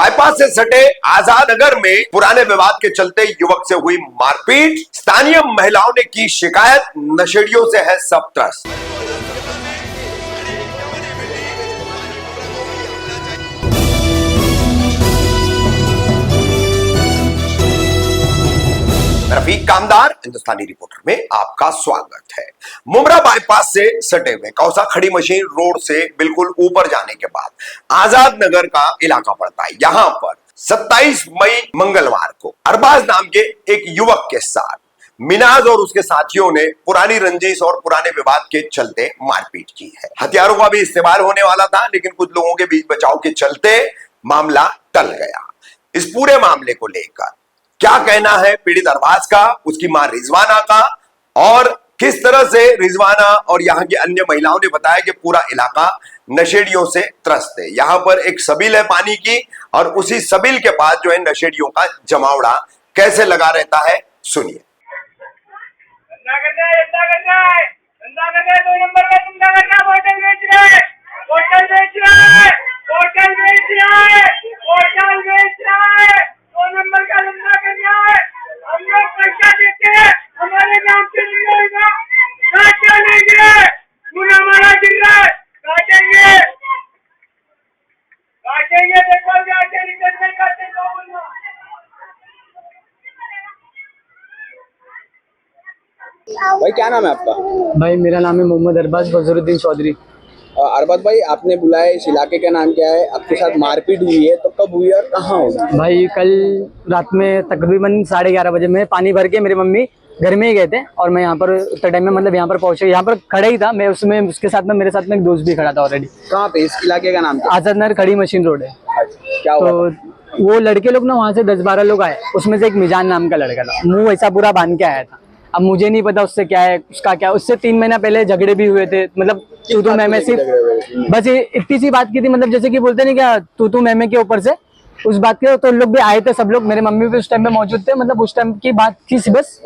Bypass से सटे आजाद नगर में पुराने विवाद के चलते युवक से हुई मारपीट। स्थानीय महिलाओं ने की शिकायत, नशेड़ियों से है सब त्रस्त। रफीक कामदार, हिंदुस्तानी रिपोर्टर में आपका स्वागत है। मुमरा बाईपास से सटे हुए कौसा खड़ी मशीन रोड से बिल्कुल ऊपर जाने के बाद आजाद नगर का इलाका पड़ता है। यहाँ पर 27 मई मंगलवार को अरबाज नाम के एक युवक के साथ मिनाज और उसके साथियों ने पुरानी रंजिश और पुराने विवाद के चलते मारपीट की है। हथियारों का भी इस्तेमाल होने वाला था, लेकिन कुछ लोगों के बीच बचाव के चलते मामला टल गया। इस पूरे मामले को लेकर क्या कहना है पीड़ित अरबाज का, उसकी मां रिजवाना का, और किस तरह से रिजवाना और यहाँ की अन्य महिलाओं ने बताया कि पूरा इलाका नशेड़ियों से त्रस्त है। यहाँ पर एक सबिल है पानी की, और उसी सबिल के पास जो है नशेड़ियों का जमावड़ा कैसे लगा रहता है, सुनिए। भाई क्या नाम है आपका? भाई मेरा नाम है मोहम्मद अरबाज बजरुद्दीन चौधरी। अरबाज भाई, आपने बुलाया, इस इलाके का नाम क्या है? आपके साथ मारपीट हुई है तो कब हुई और कहाँ हुई? भाई कल रात में तकरीबन 11:30 बजे में पानी भर के मेरी मम्मी घर में ही गए थे, और मैं यहाँ पर उतना टाइम में मतलब यहाँ पर पहुंचे, यहाँ पर खड़ा ही था मैं, उसमें उसके साथ में मेरे साथ में एक दोस्त भी खड़ा था ऑलरेडी। कहाँ पे? इस इलाके का नाम क्या? आजाद नगर खड़ी मशीन रोड है। क्या हुआ? तो वो लड़के लोग ना वहाँ से 10-12 लोग आए, उसमें से एक मिजान नाम का लड़का था, मुंह ऐसा पूरा बांध के आया था। अब मुझे नहीं पता उससे क्या है, उसका क्या, उससे 3 महीना पहले झगड़े भी हुए थे, मतलब तू मैं सिर्फ बस इतनी सी बात की थी, मतलब जैसे कि बोलते नहीं क्या तू मैं के ऊपर से उस बात के, तो लोग भी आए थे, सब लोग, मेरे मम्मी भी उस टाइम पे मौजूद थे, मतलब उस टाइम की बात थी बस,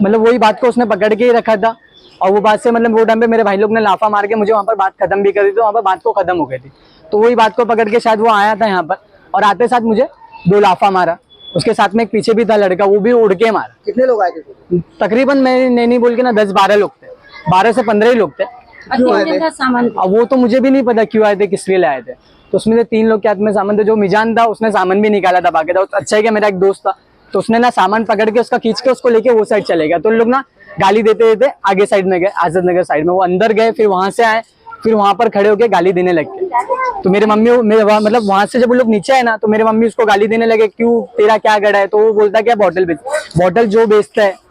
मतलब वही बात को उसने पकड़ के ही रखा था। और वो बात से मतलब वो टाइम पे मेरे भाई लोग ने लाफा मार के मुझे वहाँ पर बात खत्म भी कर दी, तो वहाँ पर बात को खत्म हो गई थी। तो वही बात को पकड़ के शायद वो आया था यहाँ पर, और आते साथ मुझे 2 लाफा मारा। उसके साथ में एक पीछे भी था लड़का, वो भी उड़ के मारा। कितने लोग आए थे? तकरीबन मैं नहीं बोल के ना 10-12 लोग थे, 12 से 15 ही लोग थे। अब वो तो मुझे भी नहीं पता क्यों आए थे, किस लिए आए थे। तो उसमें से 3 लोग के हाथ में सामान थे। जो मिजान था उसने सामान भी निकाला था बाकी था। अच्छा है कि मेरा एक दोस्त था, तो उसने ना सामान पकड़ के उसका खींच के उसको लेके वो साइड चले गया। तो लोग ना गाली देते देते आगे साइड में गए, आजाद नगर साइड में, वो अंदर गए, फिर वहां से आए, फिर वहां पर खड़े होके गाली देने लगे। तो मेरे मम्मी मतलब वहां से जब वो लोग नीचे आए ना, तो मेरे मम्मी उसको गाली देने लगे, क्यों तेरा क्या गड़ा है? तो वो बोलता क्या बॉटल बॉटल जो बेचता है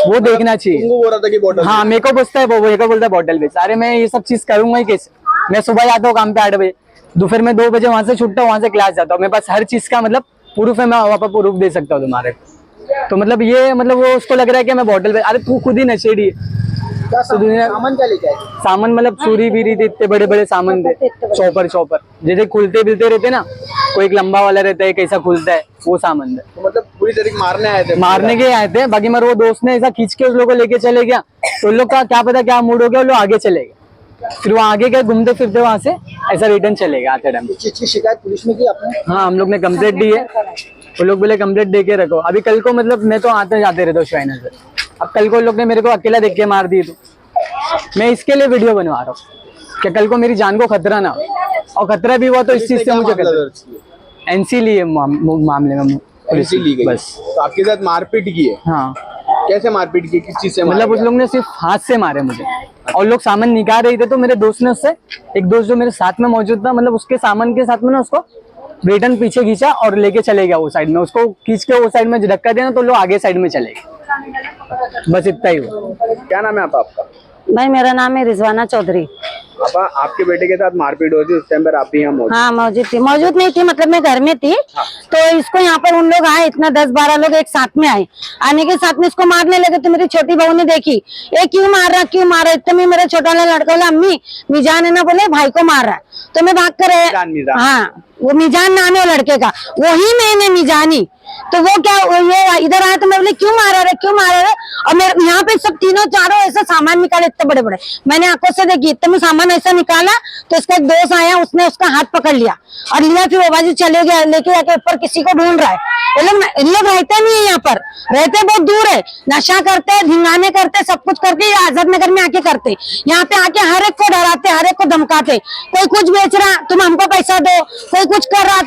वो देखना चाहिए। तुमको बोल रहा था कि बॉटल? हाँ, मेरे को पूछता है वो, मेरे को बोलता है बॉटल बेच। अरे मैं ये सब चीज करूंगा ही कैसे? मैं सुबह जाता हूँ काम पे 8 बजे, दोपहर में 2 बजे वहां से छूटता हूँ, वहां से क्लास जाता हूँ, मेरे पास हर चीज का मतलब प्रूफ है, मैं वहाँ पर प्रूफ दे सकता हूँ तुम्हारे को। तो मतलब ये मतलब वो उसको लग रहा है कि मैं बॉटल बेच। अरे तू खुद ही नशेड़ी है। सामान क्या लेके आए? सामान मतलब चूरी बीरी थी, इतने बड़े बड़े सामान थे, चौपर जैसे खुलते बिलते रहते ना, कोई एक लंबा वाला रहता है, कैसा खुलता है, वो सामान है। तो मतलब पूरी तरीके मारने आए थे? मारने के आए थे। बाकी मेरे वो दोस्त ने ऐसा खींच के उस लोग को लेके चले गया, तो उन लोग का क्या पता क्या मूड हो गया, वो लोग आगे चले गए। फिर वो आगे गए घूमते फिरते, वहां से ऐसा रिटर्न चले गए आते टाइम। शिकायत पुलिस में की आपने? हाँ, हम लोग ने कंप्लेंट दी है। वो लोग बोले कंप्लेंट दे के रखो। अभी कल को मतलब मैं तो आते जाते रहता हूँ शाइना से, अब कल को लोग ने मेरे को अकेला देख के मार दी, तो मैं इसके लिए वीडियो बनवा रहा हूँ कि कल को मेरी जान को खतरा ना हो, और खतरा भी हुआ तो इस चीज से मुझे एनसी लिए मामले में पुलिस ली गई। बस। तो आपके साथ मारपीट की है? हाँ। कैसे मारपीट की, किस चीज से? मतलब उस लोग ने सिर्फ हाथ से मारे मुझे, और लोग सामान निकाल रहे थे, तो मेरे दोस्त ने उससे, एक दोस्त जो मेरे साथ में मौजूद था, मतलब उसके सामान के साथ में ना उसको रिटर्न पीछे खींचा और लेके चले गया वो साइड में, उसको खींच के वो साइड में धक्का दिया ना, तो लोग आगे साइड में चले गए। बस इतना ही हुआ। क्या नाम है आपका? भाई मेरा नाम है रिजवाना चौधरी। पापा, आपके बेटे के साथ मारपीट हुई थी, उस टाइम पर आप भी यहाँ मौजूद? हाँ मौजूद नहीं थी, मतलब मैं घर में थी। हाँ। तो इसको यहाँ पर उन लोग आए, इतना 10-12 लोग एक साथ में आए, आने के साथ में इसको मारने लगे। तो मेरी छोटी बहू ने देखी, ये क्यों मार रहा, इतने में मेरा छोटा वाला लड़का बोला अम्मी मिजान है ना, बोले भाई को मार रहा है। तो मैं भाग कर मीजान। हाँ, वो मिजान नाम है वो लड़के का, वही मैंने मिजानी। तो वो क्या ये इधर आया तो मैं बोले क्यों मारा रहे, क्यों मारा रहे। और मेरे यहाँ पे सब तीनों चारों ऐसा सामान निकाले इतने बड़े बड़े, मैंने आंखों से देखी, इतने में सामान ऐसा निकाला तो इसका एक दोस्त आया, उसने उसका हाथ पकड़ लिया और लिया, फिर वो बाजू चले गया, लेके जाके ऊपर किसी को ढूंढ रहा है। इन लोग रहते नहीं है यहाँ पर, रहते बहुत दूर है, नशा करते, धिंगाने करते, सब कुछ करके आजाद नगर में आके करते। यहाँ पे आके हर एक को डराते, हर एक को धमकाते। कोई कुछ बेच रहा तुम हमको पैसा दो, कोई कुछ कर रहा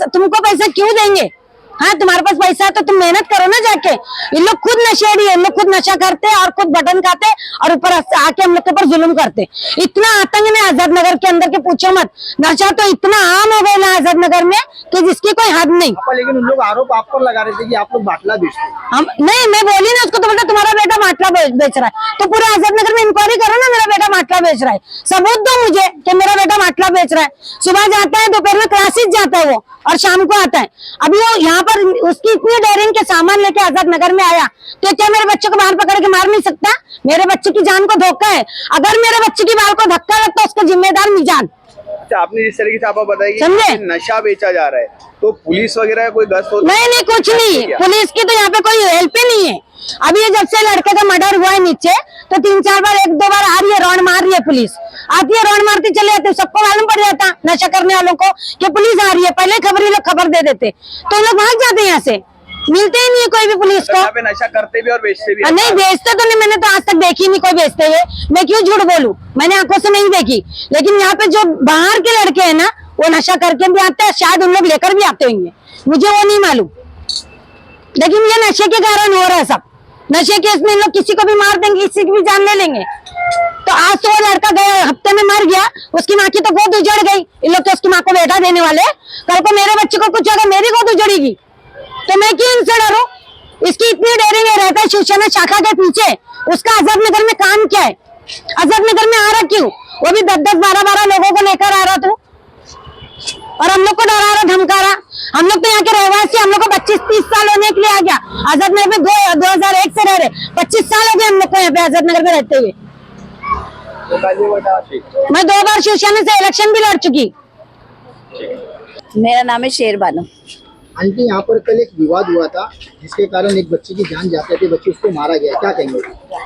तुमको पैसा क्यों देंगे। हाँ, तुम्हारे पास पैसा है तो तुम मेहनत करो ना जाके। इन लोग खुद नशेड़ी है, इन लोग खुद नशा करते हैं और खुद बटन खाते और ऊपर आके हम लोग के ऊपर जुल्म करते। इतना आतंक है आजाद नगर के अंदर के पूछो मत। नशा तो इतना आम हो गया ना आजाद नगर में कि जिसकी कोई हद नहीं। लेकिन उन लोग आरोप आप पर लगा रहे थे कि आप लोग बाटला बेचते हैं। हम नहीं, मैं बोली ना उसको, तो बोलता तुम्हारा बेटा माटला बेच रहा है। तो पूरे आजाद नगर में इंक्वायरी करो ना, मेरा बेटा माटला बेच रहा है, सबूत दो मुझे कि मेरा बेटा माटला बेच रहा है। सुबह जाता है, दोपहर में क्लासेस जाता है वो, और शाम को आता है। अभी वो यहाँ पर उसकी इतनी डेयरिंग के सामान लेके आजाद नगर में आया, तो क्या मेरे बच्चे को बाहर पकड़ के मार नहीं सकता। मेरे बच्चे की जान को धोखा है, अगर मेरे बच्चे की बाल को धक्का लगता उसका जिम्मेदार मिजान। आपने जिस तरीके से आप बताया समझे? कि नशा बेचा जा रहा है, तो पुलिस वगैरह कोई गश्त होती नहीं नहीं, कुछ नहीं, पुलिस की तो यहाँ पे कोई हेल्प ही नहीं है। अभी ये जब से लड़के का मर्डर हुआ है नीचे, तो 3-4 बार, 1-2 बार आ रही है, रौंड मार रही है पुलिस, आती है रौंड मारती चले जाते। सबको मालूम पड़ जाता नशा करने वालों को कि पुलिस आ रही है, पहले खबर ये लोग खबर दे देते, तो हम लोग भाग जाते हैं यहाँ से, मिलते ही नहीं है कोई भी पुलिस को। यहाँ पे नशा करते भी और बेचते भी? नहीं, बेचते तो नहीं, मैंने तो आज तक देखी नहीं कोई बेचते हुए, मैं क्यों झूठ बोलूं, मैंने आंखों से नहीं देखी। लेकिन यहाँ पे जो बाहर के लड़के हैं ना, वो नशा करके भी आते हैं, शायद उन लोग लेकर भी आते होंगे, मुझे वो नहीं मालूम। लेकिन ये नशे के कारण हो रहा है सब, नशे के इसमें लोग किसी को भी मार देंगे, किसी की भी जान ले लेंगे। तो आज तो वो लड़का गया, हफ्ते में मर गया, उसकी माँ की तो गोद उजड़ गई। इन लोग तो उसकी माँ को बेटा देने वाले, कल को मेरे बच्चे को कुछ होगा, मेरी गोद उजड़ेगी, तो मैं क्यों इनसे डरूं। इसकी इतनी डेयरिंग रहता है शिवसेना शाखा के पीछे, उसका आजाद नगर में काम क्या है, आजाद नगर में आ रहा क्यों, वो भी 10-10, 12-12 लोगों को लेकर आ रहा था और हम लोग को डरा रहा, धमका रहा। हम लोग तो यहाँ के रहवासी, हम लोग को 25-30 साल होने के लिए आ गया आजाद नगर में, 2001 से रह रहे, 25 साल हो गए हम लोग को यहाँ पे आजाद नगर में रहते हुए। मैं 2 बार शिवसेना से इलेक्शन भी लड़ चुकी। मेरा नाम है शेरबानो। आंटी, यहाँ पर कल एक विवाद हुआ था जिसके कारण एक बच्चे की जान जाते थे, बच्चे उसको मारा गया, क्या कहेंगे?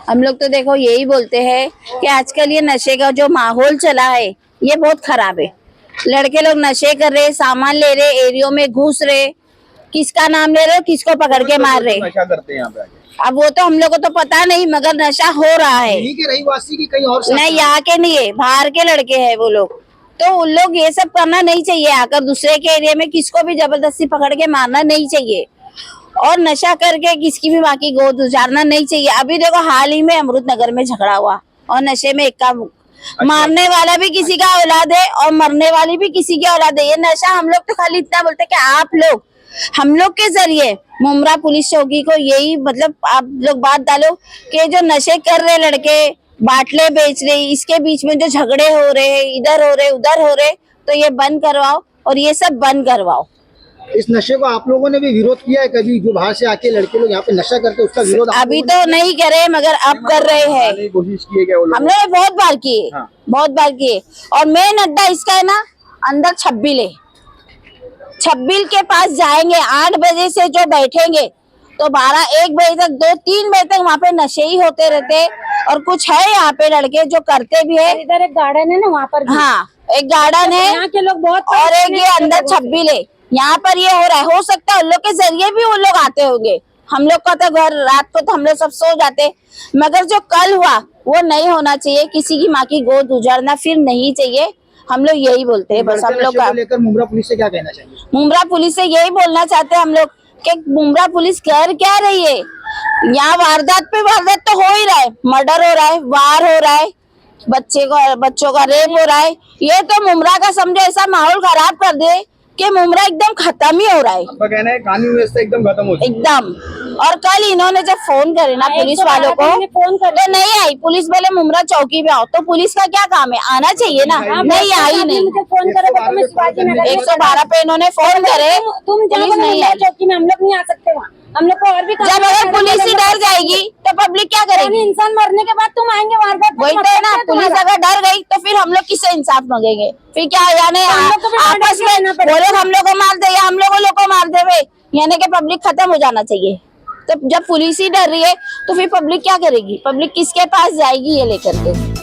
हम लोग तो देखो यही बोलते हैं कि आजकल ये नशे का जो माहौल चला है ये बहुत खराब है। लड़के लोग नशे कर रहे, सामान ले रहे, एरियो में घुस रहे, किसका नाम ले रहे, किसको पकड़ के मार रहे। नशा करते हैं यहाँ पे आके। अब वो तो हम लोग को तो पता नहीं, मगर नशा हो रहा है। यहीं के रहीवासी की कहीं और नहीं, यहाँ के नहीं है, बाहर के लड़के हैं वो लोग। तो उन लोग ये सब करना नहीं चाहिए, आकर दूसरे के एरिया में किसको भी जबरदस्ती पकड़ के मारना नहीं चाहिए, और नशा करके किसकी भी माँ की गोद उजारना नहीं चाहिए। अभी देखो हाल ही में अमृत नगर में झगड़ा हुआ और नशे में एक का मारने वाला भी किसी का औलाद है और मरने वाली भी किसी की औलाद है। ये नशा हम लोग तो खाली इतना बोलते कि आप लोग, हम लोग के जरिए मुमरा पुलिस चौकी को यही मतलब आप लोग बात डालो कि जो नशे कर रहे लड़के, बाटले बेच रहे, इसके बीच में जो झगड़े हो रहे हैं, इधर हो रहे उधर हो रहे, तो ये बंद करवाओ और ये सब बंद करवाओ। इस नशे को आप लोगों ने भी विरोध किया है कभी? जो बाहर से आके लड़के लोग यहाँ पे नशा करते हैं उसका विरोध अभी तो नहीं करे, मगर अब कर रहे हैं। कोशिश की है क्या वो लोग? हम लोग बहुत बार किए, हाँ। बहुत बार किए। और मेन अड्डा इसका है ना अंदर 26 है, 26 के पास जाएंगे, 8 बजे से जो बैठेंगे तो 12-1 बजे तक, 2-3 बजे तक वहाँ पे नशे ही होते रहते। और कुछ है यहाँ पे लड़के जो करते भी है। इधर एक गार्डन है ना, वहाँ पर हाँ, एक गार्डन है, यहाँ के लोग बहुत, और एक ये अंदर 26 है, यहाँ पर ये हो रहा है। हो सकता है उन लोग के जरिए भी उन लोग आते होंगे। हम लोग का तो घर रात को तो हम लोग सब सो जाते, मगर जो कल हुआ वो नहीं होना चाहिए। किसी की माँ की गोद उजाड़ना फिर नहीं चाहिए। हम लोग यही बोलते हैं बस। हम लोग का लेकर मुमरा पुलिस से क्या कहना चाहिए? मुमरा पुलिस से यही बोलना चाहते हैं हम लोग कि मुमरा पुलिस कर क्या रही है। यहाँ वारदात पे वारदात तो हो ही रहा है, मर्डर हो रहा है, वार हो रहा है, बच्चों का रेप हो रहा है। ये तो मुमरा का समझो ऐसा माहौल खराब कर दे कि मुमरा एकदम खत्म ही हो रहा है। आपका कहना है कानून व्यवस्था एकदम खत्म हो चुकी है? एकदम। और कल इन्होंने जब फोन करे ना पुलिस वालों को तो नहीं आई पुलिस, बोले मुमरा चौकी पे आओ। तो पुलिस का क्या काम है, आना चाहिए ना, नहीं आई नहीं। फोन करे तो मैं शिवाजी नगर 112 पे इन्होंने फोन करे, तुम पुलिस नहीं आई। चौकी में, हम लोग नहीं आ सकते वहाँ। हम लोग को और भी जब अगर पुलिस ही डर जाएगी तो पब्लिक क्या करेगी? इंसान मरने के बाद तुम आएंगे वारदात वही तो है ना, पुलिस अगर डर गई तो फिर हम लोग किससे इंसाफ मांगेंगे? फिर क्या यानी आपस में वो लोग हम लोग को मार दे या हम लोग को मार देवे, यानी कि पब्लिक खत्म हो जाना चाहिए। तो जब पुलिस ही डर रही है तो फिर पब्लिक क्या करेगी? पब्लिक किसके पास जाएगी ये लेकर के?